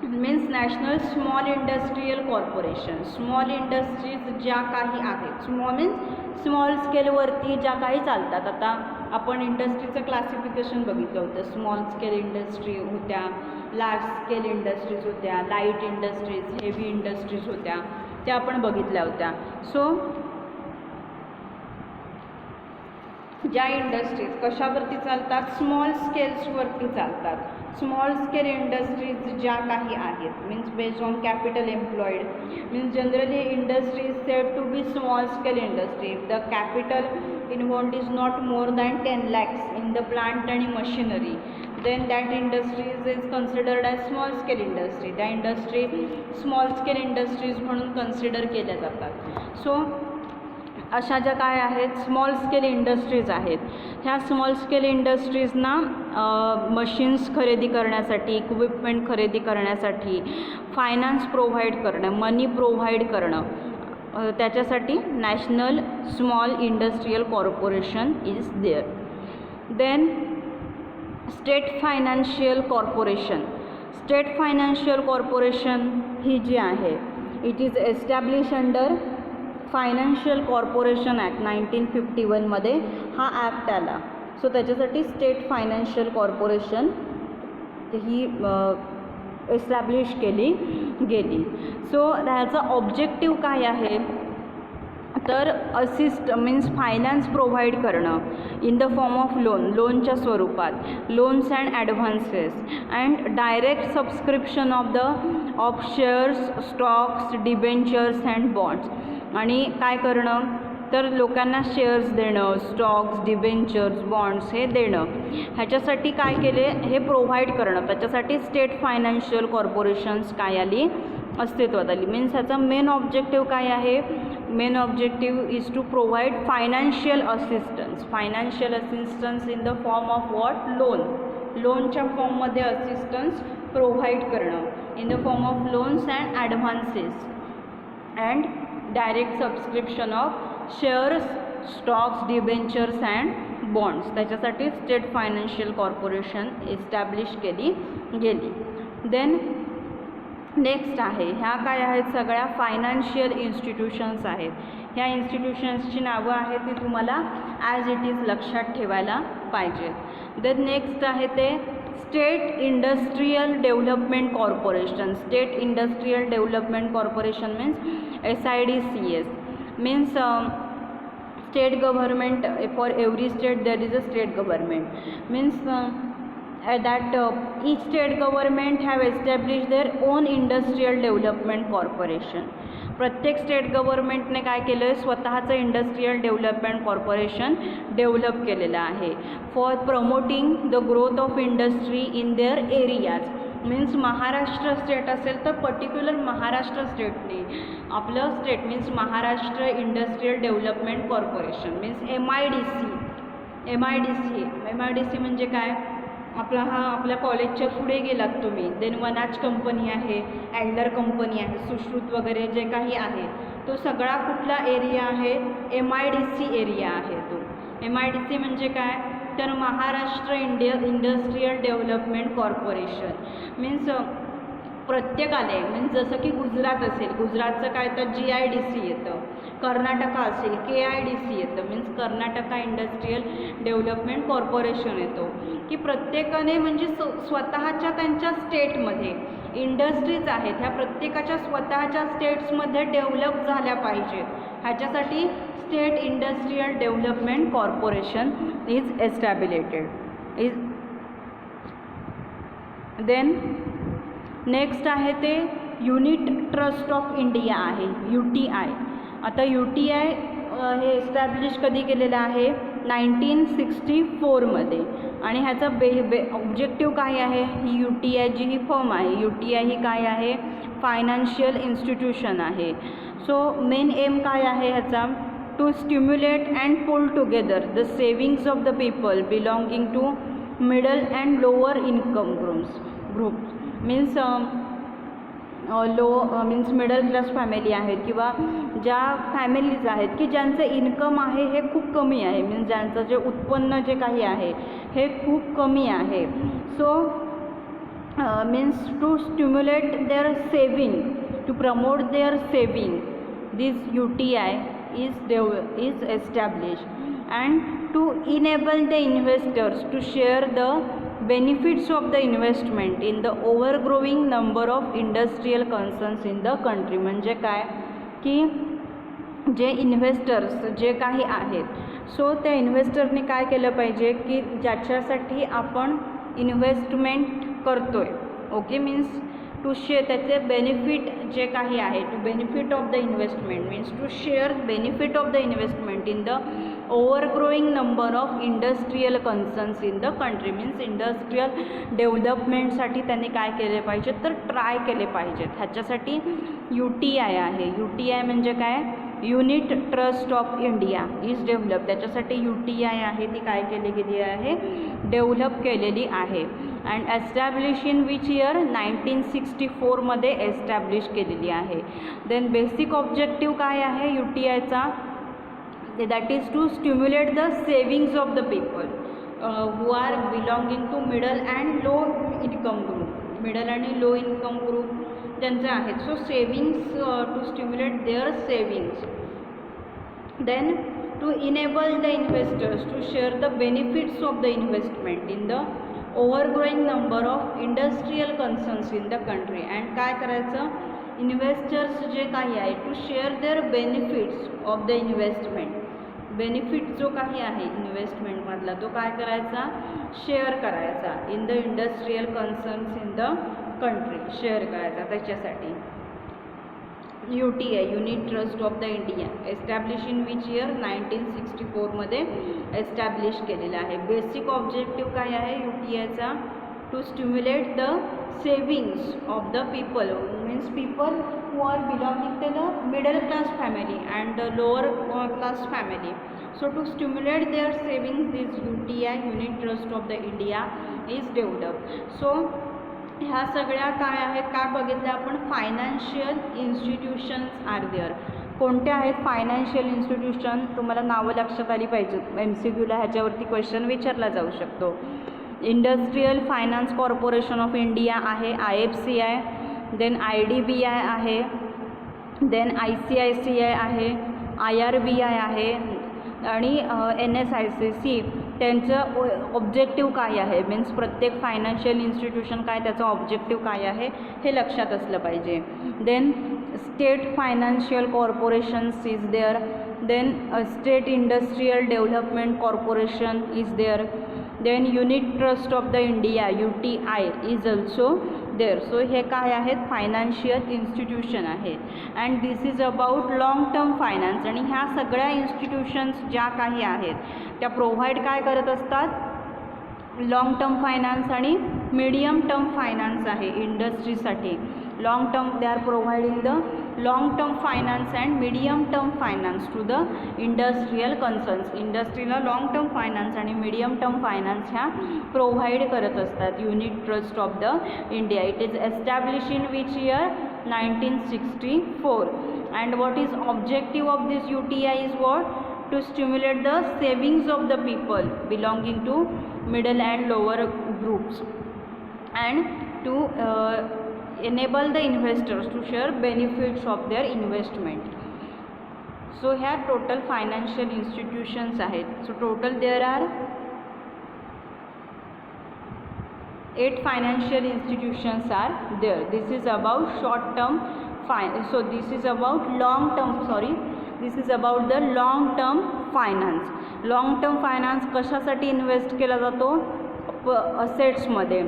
Means national small industrial corporation, small industries ज्या काही आहेत, small means small स्केलवरती ज्या काही चालतात. आता आपण इंडस्ट्रीचं classification बघितलं होतं. स्मॉल स्केल इंडस्ट्री होत्या, लार्ज स्केल इंडस्ट्रीज होत्या, लाईट इंडस्ट्रीज, हेवी इंडस्ट्रीज होत्या, त्या आपण बघितल्या होत्या. सो ज्या इंडस्ट्रीज कशावरती चालतात? स्मॉल स्केल्सवरती चालतात. स्मॉल स्केल इंडस्ट्रीज ज्या काही आहेत means based on capital employed, means generally industry is said to be small scale industry. The capital involved is not more than 10 lakhs in the plant आणि machinery, then that industries is considered as small scale industry. त्या industry small scale industries म्हणून consider केल्या जातात. So अशा ज्या काय आहेत small scale industries आहेत, ह्या स्मॉल स्केल इंडस्ट्रीजना मशीन्स खरेदी करण्यासाठी, इक्विपमेंट खरेदी करण्यासाठी फायनान्स प्रोव्हाइड करणं, मनी प्रोव्हाइड करणं, त्याच्यासाठी national small industrial corporation is there. Then state financial corporation. State financial corporation ही जी आहे it is establish under financial corporation act 1951मध्ये हा ॲक्ट आला. सो त्याच्यासाठी स्टेट फायनान्शियल कॉर्पोरेशन ही एस्टॅब्लिश केली गेली. सो ह्याचा ऑब्जेक्टिव्ह काय आहे? तर असिस्ट मीन्स फायनान्स प्रोव्हाइड करणं in the form of loan, लोनच्या स्वरूपात, loans and advances and direct subscription of shares, stocks, debentures and bonds. आणि काय करणं? तर लोकांना शेअर्स देणं, स्टॉक्स, डिबेंचर्स, बॉन्ड्स हे देणं. ह्याच्यासाठी काय केले? हे प्रोव्हाइड करणं. त्याच्यासाठी स्टेट फायनान्शियल कॉर्पोरेशन्स काय आली? अस्तित्वात आली. मीन्स ह्याचा मेन ऑब्जेक्टिव्ह काय आहे? Main objective is to provide financial assistance. Financial assistance in the form of what? Loan. लोनच्या फॉर्ममध्ये असिस्टन्स प्रोव्हाइड करणं in the form of loans and advances and direct subscription of shares, stocks, debentures and bonds. त्याच्यासाठी state financial corporation establish केली गेली. Then next आहे, ह्या काय आहेत, सगळ्या फायनान्शियल इन्स्टिट्यूशन्स आहेत. ह्या इन्स्टिट्यूशन्सची नावं आहेत ती तुम्हाला ॲज इट इज लक्षात ठेवायला पाहिजेत. देन नेक्स्ट आहे ते state industrial development corporation. State industrial development corporation means SIDCS means state government. For every state there is a state government, means that each state government have established their own industrial development corporation. प्रत्येक state गव्हर्नमेंटने काय केलं आहे, स्वतःचं industrial development corporation develop केलेलं आहे. For promoting the growth of industry in their areas. Means Maharashtra state असेल तर पर्टिक्युलर महाराष्ट्र स्टेटने आपलं state means Maharashtra industrial development corporation means MIDC म्हणजे काय, आपल्या कॉलेजच्या पुढे गेलात तुम्ही, देन वनाज कंपनी आहे, ॲडलर कंपनी आहे, सुश्रुत वगैरे जे काही आहे तो सगळा कुठला एरिया आहे, MIDC एरिया आहे. तो MIDC म्हणजे काय तर Maharashtra industrial development corporation. Means प्रत्येकाने मीन्स जसं की गुजरात असेल, गुजरातचं काय तर GIDC येतं, कर्नाटका असेल KIDC येतं means Karnataka industrial development corporation येतो. की प्रत्येकाने म्हणजे स्वतःच्या त्यांच्या स्टेटमध्ये इंडस्ट्रीज आहेत ह्या प्रत्येकाच्या स्वतःच्या स्टेट्समध्ये डेव्हलप झाल्या पाहिजेत. ह्याच्यासाठी state industrial development corporation is established. Then next आहे ते युनिट ट्रस्ट ऑफ इंडिया आहे, UTI. आता UTI हे एस्टॅब्लिश कधी केलेलं आहे, 1964 मध्ये. आणि ह्याचा ऑब्जेक्टिव्ह काय आहे, ही UTI जी ही फर्म आहे, UTI ही काय आहे, फायनान्शियल इन्स्टिट्यूशन आहे. सो मेन एम काय आहे ह्याचा, to stimulate and pull together the savings of the people belonging to middle and lower income groups. Means means middle class family आहेत किंवा ज्या फॅमिलीज आहेत की ज्यांचं इन्कम आहे हे खूप कमी आहे, मीन्स ज्यांचं जे उत्पन्न जे काही आहे हे खूप कमी आहे. So means to stimulate their saving, to promote their saving, this UTI is established, and to enable the investors to share the benefits of the investment in the overgrowing number of industrial concerns in the country. म्हणजे काय की जे investors जे काही आहेत so त्या इन्व्हेस्टरने काय केलं पाहिजे की ज्याच्यासाठी आपण इन्व्हेस्टमेंट करतो आहे, ओके, मीन्स टू शेअर त्याचे बेनिफिट जे काही आहे, to benefit of the investment means to share benefit of the investment in the overgrowing number of industrial concerns in the country. Means industrial डेव्हलपमेंटसाठी त्यांनी काय केले पाहिजे तर ट्राय केले पाहिजेत. ह्याच्यासाठी UTI आहे. UTI म्हणजे काय, unit trust of India is develop. त्याच्यासाठी UTI आहे ती काय केली गेली आहे, डेव्हलप केलेली आहे. And establish in which year 1964 मध्ये एस्टॅब्लिश केलेली आहे. देन बेसिक ऑब्जेक्टिव्ह काय आहे UTIचा, that is to stimulate the savings of the people who are belonging to middle and low income group. Middle आणि लो इन्कम ग्रुप त्यांचे आहेत. So savings to stimulate their savings. Then to enable the investors to share the benefits of the investment in the overgrowing number of industrial concerns in the country. And काय करायचं, investors जे काही आहे to share their benefits of the investment. Benefit जो काही आहे इन्व्हेस्टमेंटमधला तो काय करायचा, शेअर करायचा in the industrial concerns in the country, share करायचा. त्याच्यासाठी UTI unit trust of the India establish in which year 1964 मध्ये एस्टॅब्लिश केलेला आहे. बेसिक ऑब्जेक्टिव्ह काय आहे UTIचा, to stimulate the savings of the people means people who are belonging to the middle class family and the lower class family. So to stimulate their savings, this UTI unit trust of the India is developed. So ह्या सगळ्या काय आहेत, काय बघितलं आपण, financial institutions are there. कोणत्या आहेत financial institution, तुम्हाला नावं लक्षात आली पाहिजेत. MCQला ह्याच्यावरती क्वेश्चन विचारला जाऊ शकतो. Industrial finance corporation of India आहे, IFCI. देन IDBI आहे, देन ICICI आहे, IRBI आहे आणि NSICC. त्यांचं ऑब्जेक्टिव्ह काय आहे, मीन्स प्रत्येक फायनान्शियल इन्स्टिट्यूशन काय त्याचं ऑब्जेक्टिव्ह काय आहे हे लक्षात असलं पाहिजे. Then state financial corporations is there. Then state industrial development corporation is there. Then unit trust of the India UTI is also there. सो हे काय आहेत, फायनान्शियल इन्स्टिट्यूशन आहे. And this is about long term finance. आणि ह्या सगळ्या institutions ज्या काही आहेत त्या प्रोव्हाइड काय करत असतात, लाँग टर्म फायनान्स आणि मीडियम टर्म फायनान्स आहे इंडस्ट्रीसाठी. Long term they are providing the long term finance and medium term finance to the industrial concerns. इंडस्ट्रीला लाँग टर्म फायनान्स आणि मीडियम टर्म फायनान्स ह्या प्रोव्हाइड करत असतात. Unit trust of the India. It is establish in which year, 1964. And what is objective of this UTI is what, to stimulate the savings of the people belonging to middle and lower groups and to enable the investors to share benefits of their investment. So here total financial institutions आहेत. So total there are 8 financial institutions are there. This is about short term so this is about long term, this is about the long term finance. long term finance कशासाठी invest केला जातो, असेट्समध्ये.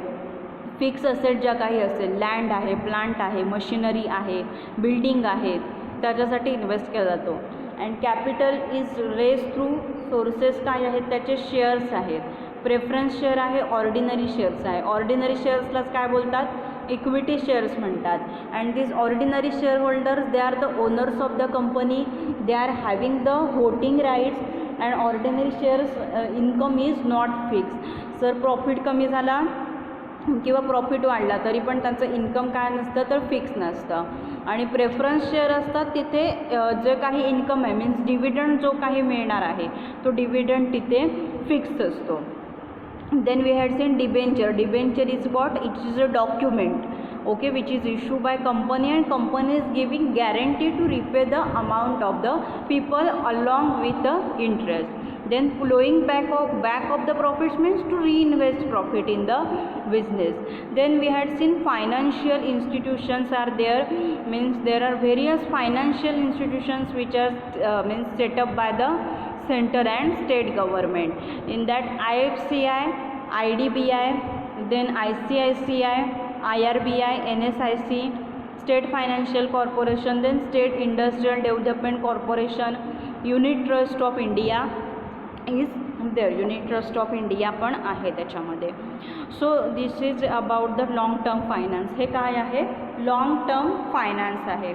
Fix asset ज्या काही असेल, land आहे, plant आहे, machinery आहे, building आहे, त्याच्यासाठी इन्व्हेस्ट केला जातो. And capital is raise through sources काय आहेत त्याचे, शेअर्स आहेत. प्रेफरन्स शेअर आहे, ऑर्डिनरी शेअर्स आहे. ऑर्डिनरी शेअर्सलाच काय बोलतात, इक्विटी शेअर्स म्हणतात. And this ordinary share holders they are the owners of the company, they are having the voting rights. And ordinary shares income is not fix. जर profit कमी झाला किंवा profit वाढला तरी पण त्यांचं इन्कम काय नसतं तर फिक्स नसतं. आणि प्रेफरन्स शेअर असतात तिथे जे काही इन्कम आहे, मीन्स डिव्हिडंड जो काही मिळणार आहे तो डिव्हिडंड तिथे फिक्स असतो. Then we had seen debenture. Debenture is what? It is a document, okay, which is issued by company, and company is giving guarantee to repay the amount of the people along with the interest. Then flowing back of the profits means to reinvest profit in the business. Then we had seen financial institutions are there, means there are various financial institutions which are means set up by the center and state government. In that IFCI, IDBI, then ICICI, IRBI, NSIC, State Financial Corporation, then State Industrial Development Corporation, Unit Trust of India is there. Unit Trust of India पण आहे त्याच्यामध्ये. So this is about the long term finance. हे काय आहे, long term finance आहे.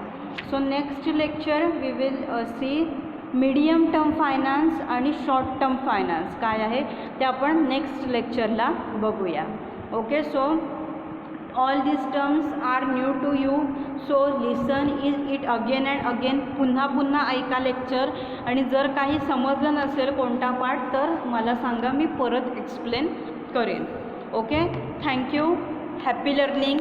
So next lecture we will see medium term finance आणि short term finance काय आहे ते आपण नेक्स्ट लेक्चरला बघूया. Okay, so all this terms are new to you, so listen it again and again. पुन्हा ऐका लेक्चर, आणि जर काही समजलं नसेल कोणता पार्ट तर मला सांगा, मी परत एक्सप्लेन करेन. Okay, thank you. Happy learning.